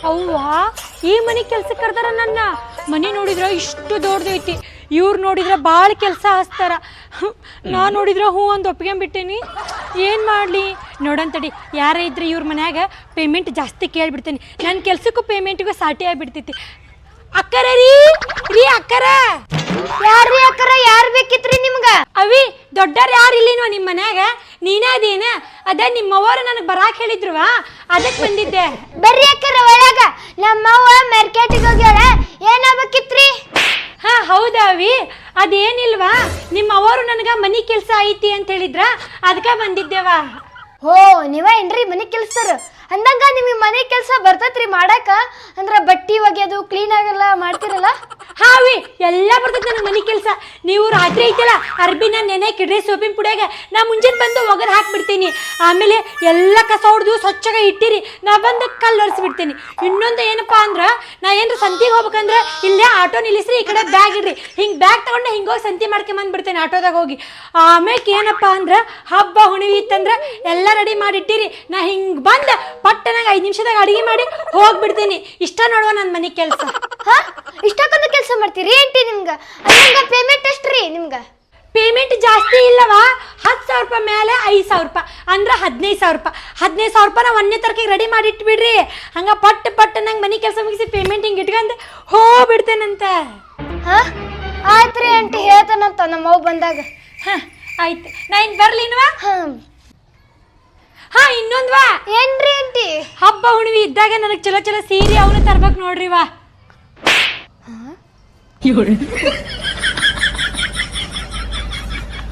ಅವ್ವ ಈ ಮನೆ ಕೆಲ್ಸಕ್ಕೆ ಕರ್ದಾರ ನನ್ನ. ಮನೆ ನೋಡಿದ್ರ ಇಷ್ಟು ದೊಡ್ಡದೈತಿ, ಇವ್ರು ನೋಡಿದ್ರ ಭಾಳ ಕೆಲಸ ಹಚ್ತಾರ. ನಾ ನೋಡಿದ್ರ ಹ್ಞೂ ಒಂದು ಒಪ್ಕೊಂಡ್ಬಿಟ್ಟೇನಿ. ಏನು ಮಾಡಲಿ ನೋಡಂತಡಿ, ಯಾರ ಇದ್ರೆ ಇವ್ರ ಮನ್ಯಾಗ ಪೇಮೆಂಟ್ ಜಾಸ್ತಿ ಕೇಳಿಬಿಡ್ತೇನೆ. ನನ್ನ ಕೆಲ್ಸಕ್ಕೂ ಪೇಮೆಂಟಿಗೂ ಸಾಟಿ ಆಗಿಬಿಡ್ತೈತಿ. ಅಕ್ಕರ ರೀ ಅಕ್ಕರ. ಯಾರ್ರೀ ಅಕ್ಕರ? ಯಾರು ಬೇಕಿತ್ರಿ ನಿಮ್ಗ? ಅವಿ ದೊಡ್ಡರ್ ಯಾರು ಇಲ್ಲಿನೋ ನಿಮ್ಮ ಮನ್ಯಾಗ? ನೀನೇ ಅದೇನ? ಅದ ನಿಮ್ಮವ್ವರು ನನಗೆ ಬರಾಕ್ ಹೇಳಿದ್ರುವ, ಅದಕ್ಕೆ ಬಂದಿದ್ದೆ. ಬರ್ರಿ ಅಕ್ಕರ ಒಳಗ. ನಮ್ಮವ್ವ ಮಾರ್ಕೆಟಿಗೆ ಹೋಗ್ಯಾಳ. ಏನಾಗಬೇಕಿತ್ರಿ? ಹಾ ಹೌದಾ ಅವಿ, ಅದೇನಿಲ್ವಾ ನಿಮ್ಮವ್ವರು ನನಗೆ ಮನೆ ಕೆಲಸ ಐತಿ ಅಂತ ಹೇಳಿದ್ರ, ಅದಕ್ಕೆ ಬಂದಿದ್ದೇವ. ಓ ನೀವ ಏನ್ರಿ ಮನೆ ಕೆಲ್ಸರ? ಅಂದಂಗ ನಿಮಗೆ ಮನೆ ಕೆಲಸ ಬರ್ತೈತ್ರಿ ಮಾಡಾಕ? ಅಂದ್ರ ಬಟ್ಟಿ ಒಗೆಯೋದು ಕ್ಲೀನ್ ಆಗೆಲ್ಲ ಮಾಡ್ತಿರಲ್ಲ? ಹಾ ಅವಿ ಎಲ್ಲ ಬರ್ತೈತೆ ನನಗೆ ಮನೆ ಕೆಲಸ. ನೀವು ರಾತ್ರಿ ಐತಲ್ಲ ಅರ್ಬಿನ ನೆನೆ ಕಿಡ್ರಿ ಸೋಪಿನ ಪುಡಿಯಾಗ ನಾ ಮುಂಜಾನೆ ಬಂದು ಒಗರ್ ಹಾಕ್ಬಿಡ್ತೀನಿ. ಆಮೇಲೆ ಎಲ್ಲ ಕಸ ಹೊಡೆದು ಸ್ವಚ್ಛಗ ಇಟ್ಟಿರಿ, ನಾ ಬಂದು ಕಲ್ಲು ಒರೆಸ್ಬಿಡ್ತೀನಿ. ಇನ್ನೊಂದು ಏನಪ್ಪಾ ಅಂದ್ರೆ, ನಾ ಏನ್ರ ಸಂತಿಗೆ ಹೋಗ್ಬೇಕಂದ್ರೆ ಇಲ್ಲೇ ಆಟೋ ನಿಲ್ಲಿಸ್ರಿ, ಈ ಕಡೆ ಬ್ಯಾಗ್ ಇಡ್ರಿ, ಹಿಂಗೆ ಬ್ಯಾಗ್ ತಗೊಂಡು ಹಿಂಗೆ ಹೋಗಿ ಸಂತಿ ಮಾಡ್ಕೊಂಬಂದ್ಬಿಡ್ತೇನೆ ಆಟೋದಾಗ ಹೋಗಿ. ಆಮೇಲೆ ಏನಪ್ಪಾ ಅಂದ್ರೆ ಹಬ್ಬ ಹುಣಿವಿ ಇತ್ತಂದ್ರೆ ಎಲ್ಲ ರೆಡಿ ಮಾಡಿಟ್ಟಿರಿ, ನಾ ಹಿಂಗೆ ಬಂದು ಪಟ್ಟನಾಗ 5 ನಿಮಿಷದಾಗ ಅಡಿಗೆ ಮಾಡಿ ಹೋಗ್ಬಿಡ್ತೀನಿ. ಇಷ್ಟ ನೋಡುವ ನನ್ನ ಮನೆ ಕೆಲಸ. ಹಾ ಇಷ್ಟಕ್ಕೊಂದು ಕೆಲಸ ಮಾಡ್ತೀರಿ ಏಂಟಿ ನಿಮ್ಗ? ಅಂದಂಗ ಪೇಮೆಂಟ್ ಎಷ್ಟ್ರಿ ನಿಮ್ಗ? ಪೇಮೆಂಟ್ ಜಾಸ್ತಿ ಇಲ್ಲವಾ, 10,000 ರೂಪಾಯಿ ಮೇಲೆ 5,000 ರೂಪಾಯಿ ಅಂದ್ರೆ 15,000 ರೂಪಾಯಿ. 15,000 ರೂಪಾಯಿ ನಾ 1ನೇ ತಾರೀಕಿಗೆ ರೆಡಿ ಮಾಡಿ ಇಟ್ಬಿಡ್ರಿ. ಹಂಗ ಪಟ್ಟು ನಂಗೆ ಮನೆ ಕೆಲಸ ಮುಗಿಸಿ ಪೇಮೆಂಟ್ ಹಿಂಗೆ ಇಟ್ಕೊಂಡು ಹೋಗ್ಬಿಡ್ತೇನಂತ. ಹಾ ಆಯ್ತ್ರಿ ಆಂಟಿ, ಹೇಳ್ತಾನಂತ ನಮ್ಮವ್ ಬಂದಾಗ. ಹಾಂ ಆಯ್ತು, ನಾ ಇನ್ನು ಬರ್ಲಿನ್ವಾ? ಹಾ ಇನ್ನೊಂದ್ವಾ. ಏನ್ರಿ ಆಂಟಿ? ಹಬ್ಬ ಹುಣ್ಣಿಮೆ ಇದ್ದಾಗ ನನಗೆ ಚಲೋ ಚಲೋ ಸೀರೆ ಅವನು ತರ್ಬೇಕು ನೋಡ್ರಿವಾ.